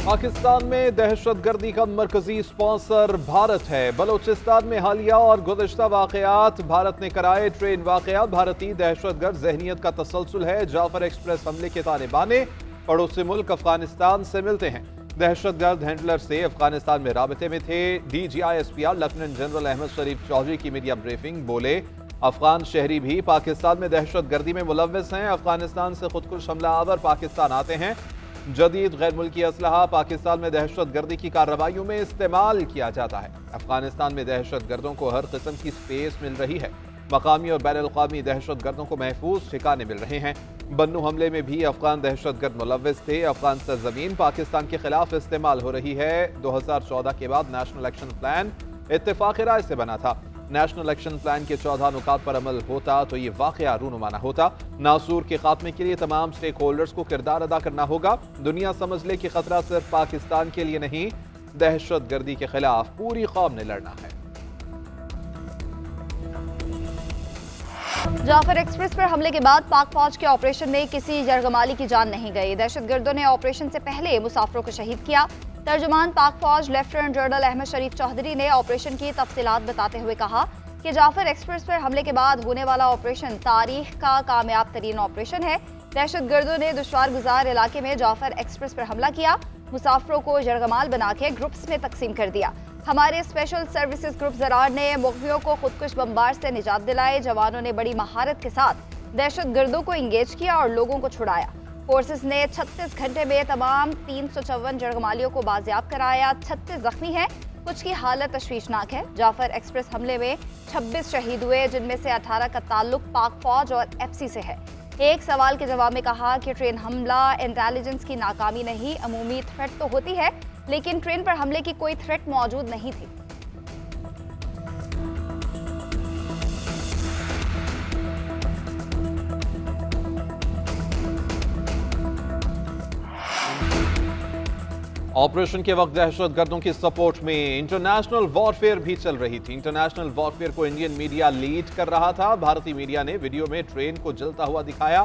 पाकिस्तान में दहशतगर्दी का मरकजी स्पॉन्सर भारत है। बलोचिस्तान में हालिया और गुज़श्ता वाक़यात भारत ने कराए। ट्रेन वाक़यात भारतीय दहशतगर्द जहनीत का तसलसल है। जाफर एक्सप्रेस हमले के ताने बाने पड़ोसी मुल्क अफगानिस्तान से मिलते हैं। दहशतगर्द हैंडलर से अफगानिस्तान में राबते में थे। DGI-SPR लेफ्टिनेंट जनरल अहमद शरीफ चौधरी की मीडिया ब्रीफिंग। बोले, अफगान शहरी भी पाकिस्तान में दहशतगर्दी में मुलव्वस हैं। अफगानिस्तान से खुदकुश हमला आवर पाकिस्तान आते हैं। जदीद गैर मुल्की असलहा पाकिस्तान में दहशतगर्दी की कार्रवाइयों में इस्तेमाल किया जाता है। अफगानिस्तान में दहशतगर्दों को हर किस्म की स्पेस मिल रही है। मकामी और बैनुल-अक़वामी दहशतगर्दों को महफूज ठिकाने मिल रहे हैं। बन्नू हमले में भी अफगान दहशतगर्द मुलव्वस थे। अफगान सरजमीन पाकिस्तान के खिलाफ इस्तेमाल हो रही है। 2014 के बाद नेशनल एक्शन प्लान इत्तेफाक राय से बना था। नेशनल एक्शन प्लान के 14 नुकात पर अमल होता तो ये वाक़या रूनुमा न होता। नासूर के खात्मे के लिए तमाम स्टेक होल्डर्स को किरदार अदा करना होगा। दुनिया समझ ले कि खतरा सिर्फ पाकिस्तान के लिए नहीं, दहशतगर्दी के खिलाफ पूरी कौम ने लड़ना है। जाफर एक्सप्रेस पर हमले के बाद पाक फौज के ऑपरेशन में किसी जरगमाली की जान नहीं गई। दहशतगर्दों ने ऑपरेशन से पहले मुसाफिरों को शहीद किया। तर्जुमान पाक फौज लेफ्टिनेंट जनरल अहमद शरीफ चौधरी ने ऑपरेशन की तफसीलात बताते हुए कहा कि जाफर एक्सप्रेस पर हमले के बाद होने वाला ऑपरेशन तारीख का कामयाब तरीन ऑपरेशन है। दहशतगर्दों ने दुश्वार गुजार इलाके में जाफर एक्सप्रेस पर हमला किया। मुसाफिरों को जरगमाल बना के ग्रुप्स में तकसीम कर दिया। हमारे स्पेशल सर्विसेज ग्रुप ज़रार ने मुग़वियों को खुदकुश बमबार से निजात दिलाई। जवानों ने बड़ी महारत के साथ दहशतगर्दों को इंगेज किया और लोगों को छुड़ाया। फोर्सेस ने 36 घंटे में तमाम 354 जरगमालियों को बाजियाब कराया। 36 जख्मी हैं, कुछ की हालत तशवीशनाक है। जाफर एक्सप्रेस हमले में 26 शहीद हुए, जिनमें से 18 का ताल्लुक पाक फौज और FC से है। एक सवाल के जवाब में कहा कि ट्रेन हमला इंटेलिजेंस की नाकामी नहीं, अमूमी थ्रेट तो होती है, लेकिन ट्रेन पर हमले की कोई थ्रेट मौजूद नहीं थी। ऑपरेशन के वक्त दहशतगर्दों की सपोर्ट में इंटरनेशनल वॉरफेयर भी चल रही थी। इंटरनेशनल वॉरफेयर को इंडियन मीडिया लीड कर रहा था। भारतीय मीडिया ने वीडियो में ट्रेन को जलता हुआ दिखाया।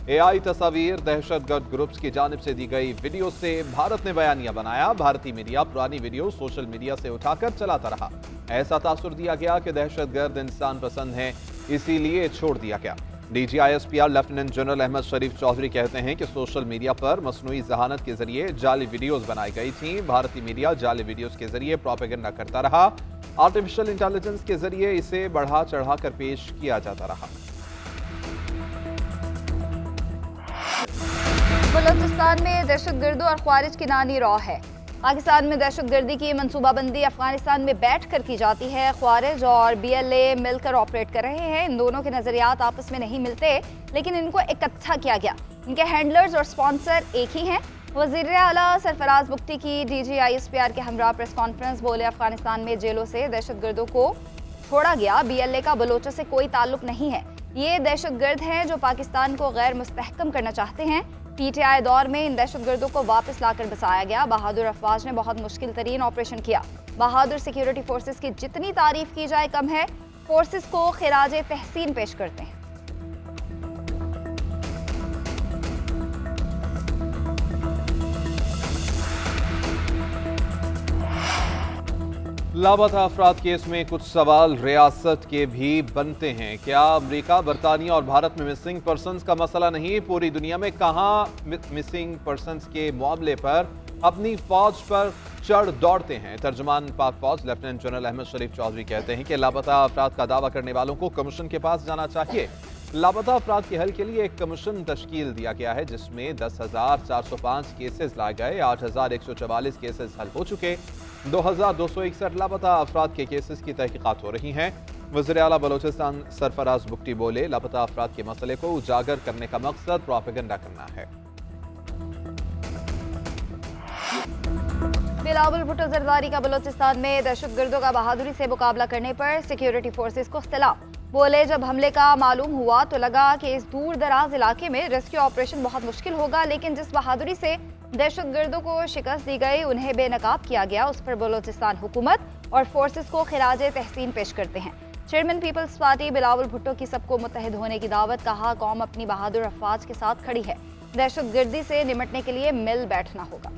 AI तस्वीर दहशतगर्द ग्रुप्स की जानिब से दी गई वीडियो से भारत ने बयानिया बनाया। भारतीय मीडिया पुरानी वीडियो सोशल मीडिया से उठाकर चलाता रहा। ऐसा तासुर दिया गया कि दहशतगर्द इंसान पसंद हैं, इसीलिए छोड़ दिया गया। DGI-SPR लेफ्टिनेंट जनरल अहमद शरीफ चौधरी कहते हैं कि सोशल मीडिया पर मसनूई जहानत के जरिए जाली वीडियोस बनाई गई थी। भारतीय मीडिया जाली वीडियोस के जरिए प्रोपेगेंडा करता रहा। आर्टिफिशियल इंटेलिजेंस के जरिए इसे बढ़ा चढ़ा कर पेश किया जाता रहा। बलोचिस्तान में दहशतगर्दों और ख्वारिज की नानी रॉ है। पाकिस्तान में दहशतगर्दी की मनसूबाबंदी अफगानिस्तान में बैठकर की जाती है। ख्वारिज और BLA मिलकर ऑपरेट कर रहे हैं। इन दोनों के नजरियात आपस में नहीं मिलते, लेकिन इनको इकट्ठा किया गया। इनके हैंडलर्स और स्पॉन्सर एक ही हैं। वज़ीर आला सरफराज बुख्ती की DGI-SPR के हमरा प्रेस कॉन्फ्रेंस। बोले, अफगानिस्तान में जेलों से दहशतगर्दों को छोड़ा गया। BLA का बलोचों से कोई ताल्लुक नहीं है। ये दहशतगर्द हैं जो पाकिस्तान को गैर मुस्तहकम करना चाहते हैं। PTI दौर में इन दहशतगर्दों को वापस लाकर बसाया गया। बहादुर अफवाज ने बहुत मुश्किल तरीन ऑपरेशन किया। बहादुर सिक्योरिटी फोर्सेस की जितनी तारीफ की जाए कम है। फोर्सेस को खिराज तहसीन पेश करते हैं। लापता अफराद केस में कुछ सवाल रियासत के भी बनते हैं। क्या अमेरिका, बरतानिया और भारत में मिसिंग पर्सन्स का मसला नहीं? पूरी दुनिया में कहां मिसिंग पर्सन्स के मामले पर अपनी फौज पर चढ़ दौड़ते हैं? तर्जुमान पाक फौज लेफ्टिनेंट जनरल अहमद शरीफ चौधरी कहते हैं कि लापता अफराद का दावा करने वालों को कमीशन के पास जाना चाहिए। लापता अफराद के हल के लिए एक कमीशन तश्कील दिया गया है, जिसमें 10,405 केसेस लाए गए। 8,144 केसेस हल हो चुके। 2,261 लापता अफराद के केसेस की तहकीकात हो रही हैं। वज़ीर आला बलोचिस्तान सरफराज बुख्ती बोले, लापता अफराद के मसले को उजागर करने का मकसद प्रोपेगेंडा करना है। बिलावल भुट्टो जरदारी का बलोचिस्तान में दहशतगर्दों का बहादुरी से मुकाबला करने पर सिक्योरिटी फोर्सेस को इख्तिलाफ। बोले, जब हमले का मालूम हुआ तो लगा कि इस दूर दराज इलाके में रेस्क्यू ऑपरेशन बहुत मुश्किल होगा, लेकिन जिस बहादुरी से दहशतगर्दों को शिकस्त दी गई, उन्हें बेनकाब किया गया, उस पर बलोचिस्तान हुकूमत और फोर्सेस को खिराज तहसीन पेश करते हैं। Chairman Peoples Party Bilawal Bhutto की सबको मुत्तहिद होने की दावत। कहा, कौम अपनी बहादुर अफवाज के साथ खड़ी है। दहशतगर्दी से निमटने के लिए मिल बैठना होगा।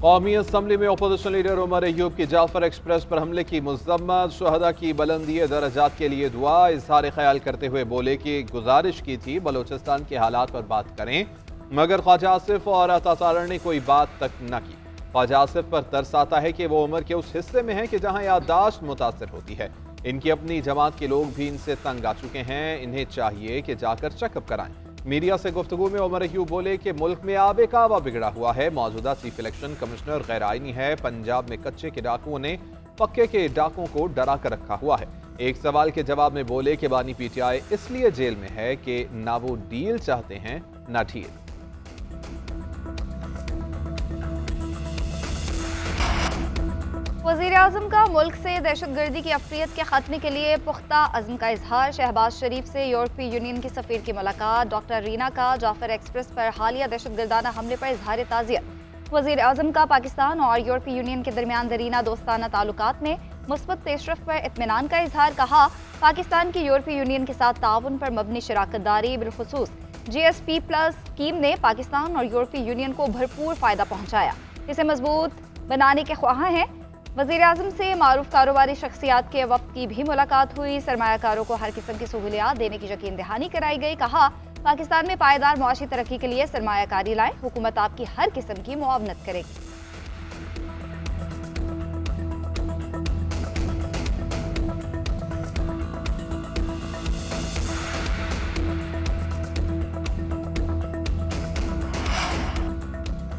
कौमी असम्बली में अपोजिशन लीडर उमर अयूब की जाफर एक्सप्रेस पर हमले की मज़म्मत। शुहदा की बुलंदी दरजात के लिए दुआ। इजहार ख्याल करते हुए बोले कि गुजारिश की थी बलोचिस्तान के हालात पर बात करें, मगर ख्वाजा आसिफ और अतातार ने कोई बात तक न की। ख्वाजा आसिफ पर तरस आता है कि वो उमर के उस हिस्से में है कि जहां याददाश्त मुतासर होती है। इनकी अपनी जमात के लोग भी इनसे तंग आ चुके हैं, इन्हें चाहिए कि जाकर चेकअप कराएं। मीडिया से गुफ्तगू में उमर अयूब बोले कि मुल्क में आबे कावा बिगड़ा हुआ है। मौजूदा चीफ इलेक्शन कमिश्नर गैर आईनी है। पंजाब में कच्चे के डाकुओं ने पक्के के डाकुओं को डरा कर रखा हुआ है। एक सवाल के जवाब में बोले कि बानी पीटीआई इसलिए जेल में है कि ना वो डील चाहते हैं ना ढील। वज़ीर-ए-आज़म का मुल्क से दहशतगर्दी की अफरियत के खात्मे के लिए पुख्ता अज़्म का इजहार। शहबाज शरीफ से यूरोपीय यूनियन की सफ़ीर की मुलाकात। डॉक्टर रीना का जाफर एक्सप्रेस पर हालिया दहशतगर्दाना हमले पर इजहार ताज़ियत। वज़ीर-ए-आज़म का पाकिस्तान और यूरोपीय यूनियन के दरमियान दरीना दोस्ताना ताल्लुकात में मुस्बत पेशरफ पर इत्मीनान का इजहार। कहा, पाकिस्तान की यूरोपीय यूनियन के साथ ताउन पर मबनी शराकत दारी बिलखुसूस GSP+ स्कीम ने पाकिस्तान और यूरोपीय यूनियन को भरपूर फ़ायदा पहुँचाया, इसे मजबूत बनाने के ख्वाहां हैं। वज़ीर-ए-आज़म से मारूफ कारोबारी शख्सियात के वक्त की भी मुलाकात हुई। सरमायाकारों को हर किस्म की सहूलियात देने की यकीन दहानी कराई गई। कहा, पाकिस्तान में पायदार मुआशी तरक्की के लिए सरमायाकारी लाएं, हुकूमत आपकी हर किस्म की मुआवनत करेगी।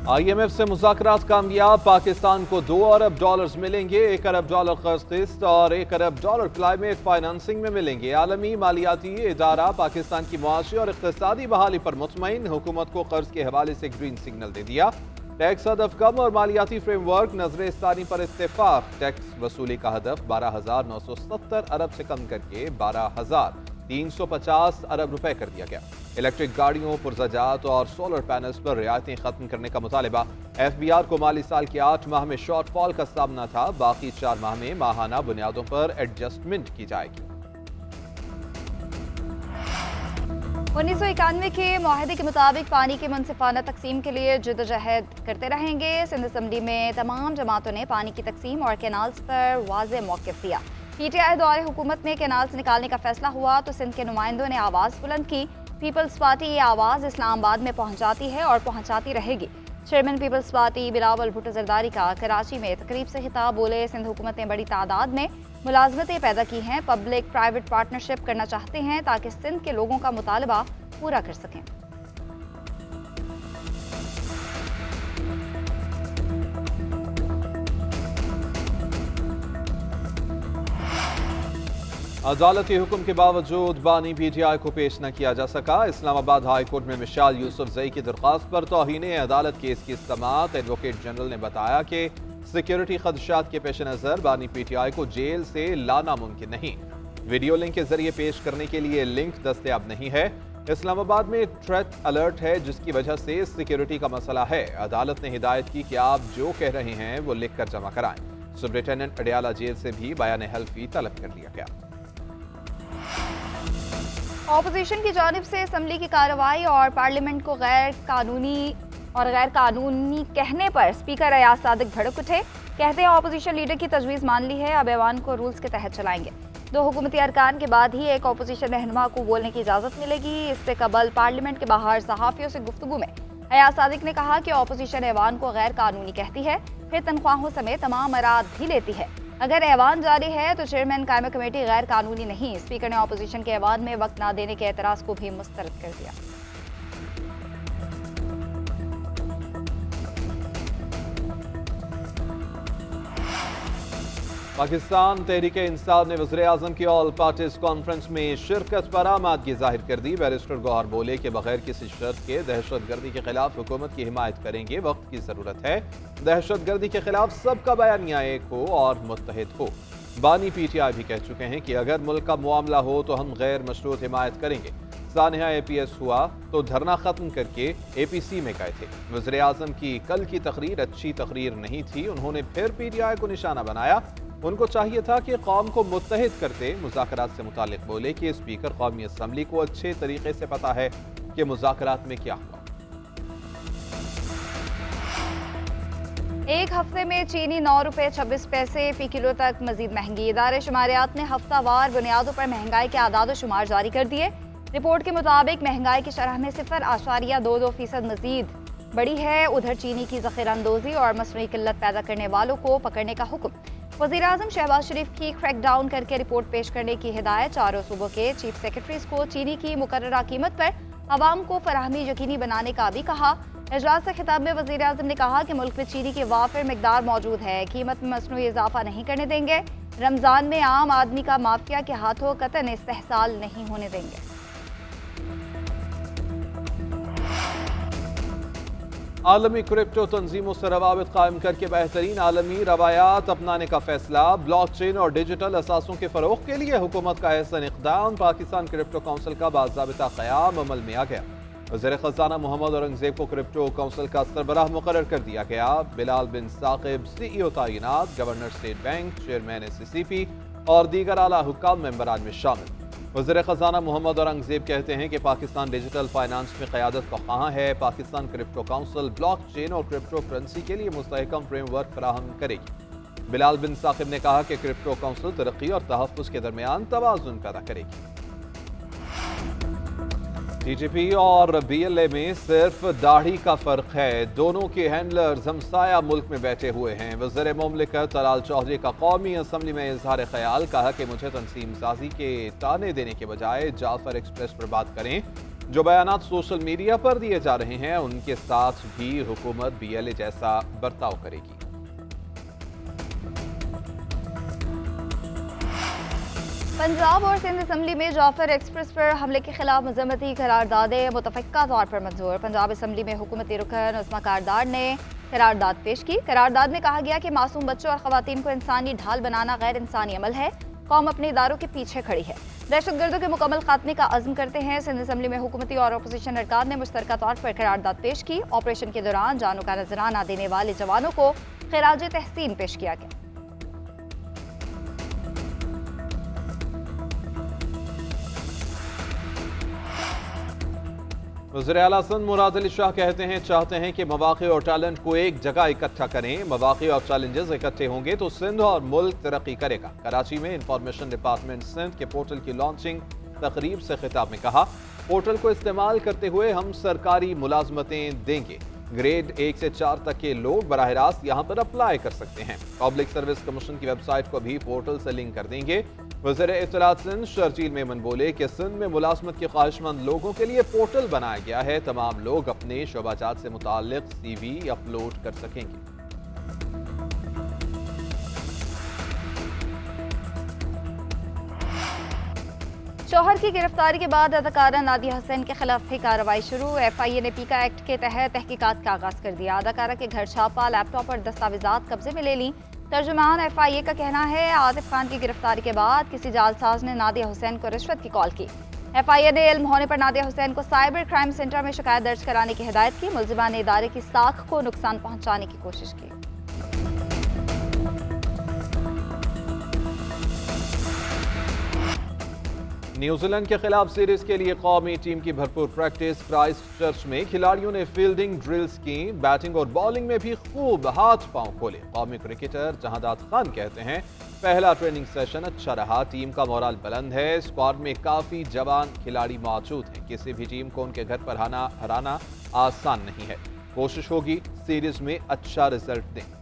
IMF से मुज़ाकरात कामयाब। पाकिस्तान को $2 अरब मिलेंगे। $1 अरब कर्ज किस्त और $1 अरब क्लाइमेट फाइनेंसिंग में मिलेंगे। आलमी मालियाती इदारा पाकिस्तान की मुआशी और इक़्तिसादी बहाली पर मुतमईन। हुकूमत को कर्ज के हवाले से ग्रीन सिग्नल दे दिया। टैक्स हदफ कम और मालियाती फ्रेमवर्क नजर-ए-सानी पर इत्तेफाक। टैक्स वसूली का हदफ 12,970 अरब से कम करके 12,350 अरब रुपए कर दिया गया। इलेक्ट्रिक गाड़ियों, पुरज़ाजात और सोलर पैनल्स पर रियायतें खत्म करने का मुतालिबा। FBR को माली साल के 8 माह में शॉर्टफॉल का सामना था। बाकी 4 माह में माहाना बुनियादों पर एडजस्टमेंट की जाएगी। 1991 के मुआहदे के मुताबिक पानी की मुनसिफाना तकसीम के लिए जद्दोजहद करते रहेंगे। सिंध असम्बली में तमाम जमातों ने पानी की तकसीम और कैनाल्स पर वाज़ेह मौक़िफ़ दिया। PTI दौरे हुकूमत में कैनाल्स निकालने का फैसला हुआ तो सिंध के नुमाइंदों ने आवाज़ बुलंद की। पीपल्स पार्टी ये आवाज़ इस्लामाबाद में पहुँचाती है और पहुँचाती रहेगी। Chairman Peoples Party Bilawal Bhutto Zardari का कराची में तकरीब से खिताब। बोले, सिंध हुकूमत ने बड़ी तादाद में मुलाजमतें पैदा की हैं। पब्लिक प्राइवेट पार्टनरशिप करना चाहते हैं ताकि सिंध के लोगों का मुतालबा पूरा कर सकें। अदालती हुक्म के बावजूद बानी PTI को पेश न किया जा सका। इस्लामाबाद हाई कोर्ट में मिशाल यूसुफजई की दरख्वास्त पर तौहीने अदालत केस की समाअत। एडवोकेट जनरल ने बताया कि सिक्योरिटी खदशात के पेश नज़र बानी PTI को जेल से लाना मुमकिन नहीं। वीडियो लिंक के जरिए पेश करने के लिए लिंक दस्तयाब नहीं है। इस्लामाबाद में थ्रेट अलर्ट है जिसकी वजह से सिक्योरिटी का मसला है। अदालत ने हिदायत की कि आप जो कह रहे हैं वो लिख कर जमा कराएं। सुपरिटेंडेंट अडियाला जेल से भी बयान हल्फी तलब कर लिया गया। ऑपोजिशन की जानिब से असम्बली की कार्रवाई और पार्लियामेंट को गैर कानूनी कहने पर स्पीकर अयाज सादिक भड़क उठे। कहते हैं ऑपोजिशन लीडर की तजवीज़ मान ली है, अब ऐवान को रूल्स के तहत चलाएंगे। 2 हुकूमती अरकान के बाद ही एक ऑपोजिशन रहनुमा को बोलने की इजाज़त मिलेगी। इससे कबल पार्लियामेंट के बाहर सहाफ़ियों से गुफ्तगू में अयाज सादिक ने कहा कि ऑपोजिशन ऐवान को गैर कानूनी कहती है, फिर तनख्वाहों समेत तमाम मराद भी लेती है। अगर ऐवान जारी है तो चेयरमैन कायमा कमेटी गैर कानूनी नहीं। स्पीकर ने ऑपोजिशन के ऐवान में वक्त न देने के एतराज़ को भी मुस्तरद कर दिया। पाकिस्तान तहरीक इंसाफ ने वज़ीर-ए-आज़म की ऑल पार्टीज कॉन्फ्रेंस में शिरकत पर आमादगी जाहिर कर दी। बैरिस्टर गौहर बोले कि बगैर किसी शर्त के दहशतगर्दी के खिलाफ हुकूमत की हिमायत करेंगे। वक्त की ज़रूरत है, दहशतगर्दी के खिलाफ सबका बयानिया एक हो और मुत्तहिद हो। बानी PTI भी कह चुके हैं कि अगर मुल्क का मामला हो तो हम गैर मशरूत हिमायत करेंगे। सानिया APS हुआ तो धरना खत्म करके APC में गए थे। वज़ीर-ए-आज़म की कल की तकरीर अच्छी तकरीर नहीं थी। उन्होंने फिर PTI को निशाना बनाया। उनको चाहिए था कि कौम को मुत्तहिद करते। मुज़ाकरात से मुतालिक बोले कि स्पीकर कौमी असम्बली को अच्छे तरीके से पता है कि मुज़ाकरात में क्या हुआ। एक हफ्ते में चीनी 9 रुपये 26 पैसे फी किलो तक मजीद महंगी। इदारे शुमारियात ने हफ्तावार बुनियादों पर महंगाई के आदाद शुमार जारी कर दिए। रिपोर्ट के मुताबिक महंगाई की शरह में 0.22% मजीद बढ़ी है। उधर चीनी की ज़ख़ीराअंदोज़ी और मसनूई किल्लत पैदा करने वालों को पकड़ने का हुक्म। वज़ीर-ए-आज़म शहबाज शरीफ की क्रैकडाउन करके रिपोर्ट पेश करने की हिदायत। चारों सूबों के चीफ सेक्रेटरीज को चीनी की मुकर्ररा कीमत पर अवाम को फराहमी यकीनी बनाने का भी कहा। इजलास से खिताब में वज़ीर-ए-आज़म ने कहा कि मुल्क में चीनी की वाफिर मिकदार मौजूद है, कीमत में मसनूई इजाफा नहीं करने देंगे। रमज़ान में आम आदमी का माफिया के हाथों कतन इस्तेहसाल नहीं होने देंगे। आलमी क्रिप्टो तंजीमों से रवाबित कायम करके बेहतरीन आलमी रवायात अपनाने का फैसला। ब्लॉकचेन और डिजिटल असासों के फरोग के लिए हुकूमत का ऐसा इक़दाम। पाकिस्तान क्रिप्टो काउंसिल का बाज़ाबिता क़याम अमल में आ गया। वज़ीर ख़ज़ाना मोहम्मद औरंगज़ेब को क्रिप्टो काउंसिल का सरबराह मुकर्रर कर दिया गया। बिलाल बिन साकिब CEO तैनात। Governor state bank, chairman SCCP और दीगर आला हुक्काम मेंबरान में शामिल। वज़ीर ख़ज़ाना मोहम्मद औरंगज़ेब कहते हैं कि पाकिस्तान डिजिटल फाइनेंस में क़यादत का ख़्वाहां है। पाकिस्तान क्रिप्टो काउंसिल ब्लॉकचेन और क्रिप्टो करेंसी के लिए मुस्तहकम फ्रेमवर्क फराहम करेगी। बिलाल बिन साकिब ने कहा कि क्रिप्टो काउंसिल तरक्की और तहफ़्फ़ुज़ के दरमियान तवाज़ुन पैदा करेगी। TGP और BLA में सिर्फ दाढ़ी का फ़र्क है। दोनों के हैंडलर्स हमसाया मुल्क में बैठे हुए हैं। वज़ीर मुमलिकत तलाल चौधरी का कौमी असम्बली में इजहार ख्याल। कहा कि मुझे तनसीम साजी के ताने देने के बजाय जाफर एक्सप्रेस पर बात करें। जो बयानात सोशल मीडिया पर दिए जा रहे हैं उनके साथ भी हुकूमत BLA जैसा बर्ताव करेगी। पंजाब और सिंध असम्बली में जाफर एक्सप्रेस पर हमले के खिलाफ मजम्मती करारदादें मुतफ़क्का तौर पर मंजूर। पंजाब असम्बली में हुकूमती रुकन उस्मा कारदार ने करारदाद पेश की। करारदाद में कहा गया कि मासूम बच्चों और ख़वातीन को इंसानी ढाल बनाना गैर इंसानी अमल है। कौम अपने इदारों के पीछे खड़ी है। दहशतगर्दों के मुकम्मल खात्मे का अज़्म करते हैं। सिंध असम्बली में हुकूमती और अपोजिशन अरकान ने मुश्तरका तौर पर करारदाद पेश की। ऑपरेशन के दौरान जानों का नजराना देने वाले जवानों को खिराज तहसीन पेश किया गया। वज़ीर आला सिंध मुराद अली शाह चाहते हैं कि मवाक़े और टैलेंट को एक जगह इकट्ठा करें। मवाक़े और चैलेंजेस इकट्ठे होंगे तो सिंध और मुल्क तरक्की करेगा। कराची में इंफॉर्मेशन डिपार्टमेंट सिंध के पोर्टल की लॉन्चिंग तकरीब से खिताब में कहा, पोर्टल को इस्तेमाल करते हुए हम सरकारी मुलाजमतें देंगे। ग्रेड 1 से 4 तक के लोग बराह रास्त यहाँ पर अप्लाई कर सकते हैं। पब्लिक सर्विस कमीशन की वेबसाइट को भी पोर्टल से लिंक कर देंगे। वज़ीर इत्तलात सिंध शर्जील मेमन बोले कि सिंध में मुलाजमत के ख्वाहिशमंद लोगों के लिए पोर्टल बनाया गया है। तमाम लोग अपने शोबाजात से मुताल्लिक CV अपलोड कर सकेंगे। शौहर की गिरफ्तारी के बाद अदाकारा नादिया हुसैन के खिलाफ भी कार्रवाई शुरू। FIA ने पीका एक्ट के तहत तहकीकात का आगाज कर दिया। अदाकारा के घर छापा, लैपटॉप और दस्तावेजात कब्जे में ले ली। तर्जुमान FIA का कहना है, आतिफ खान की गिरफ्तारी के बाद किसी जालसाज ने नादिया हुसैन को रिश्वत की कॉल की। FIA ने इल्म होने पर नादिया हुसैन को साइबर क्राइम सेंटर में शिकायत दर्ज कराने की हिदायत की। मुलजिमा ने इदारे की साख को नुकसान पहुंचाने की कोशिश की। न्यूजीलैंड के खिलाफ सीरीज के लिए कौमी टीम की भरपूर प्रैक्टिस। क्राइस्ट चर्च में खिलाड़ियों ने फील्डिंग ड्रिल्स की। बैटिंग और बॉलिंग में भी खूब हाथ पांव खोले। कौमी क्रिकेटर जहादात खान कहते हैं, पहला ट्रेनिंग सेशन अच्छा रहा। टीम का मोराल बुलंद है। स्क्वाड में काफी जवान खिलाड़ी मौजूद हैं। किसी भी टीम को उनके घर पर हराना आसान नहीं है। कोशिश होगी सीरीज में अच्छा रिजल्ट दें।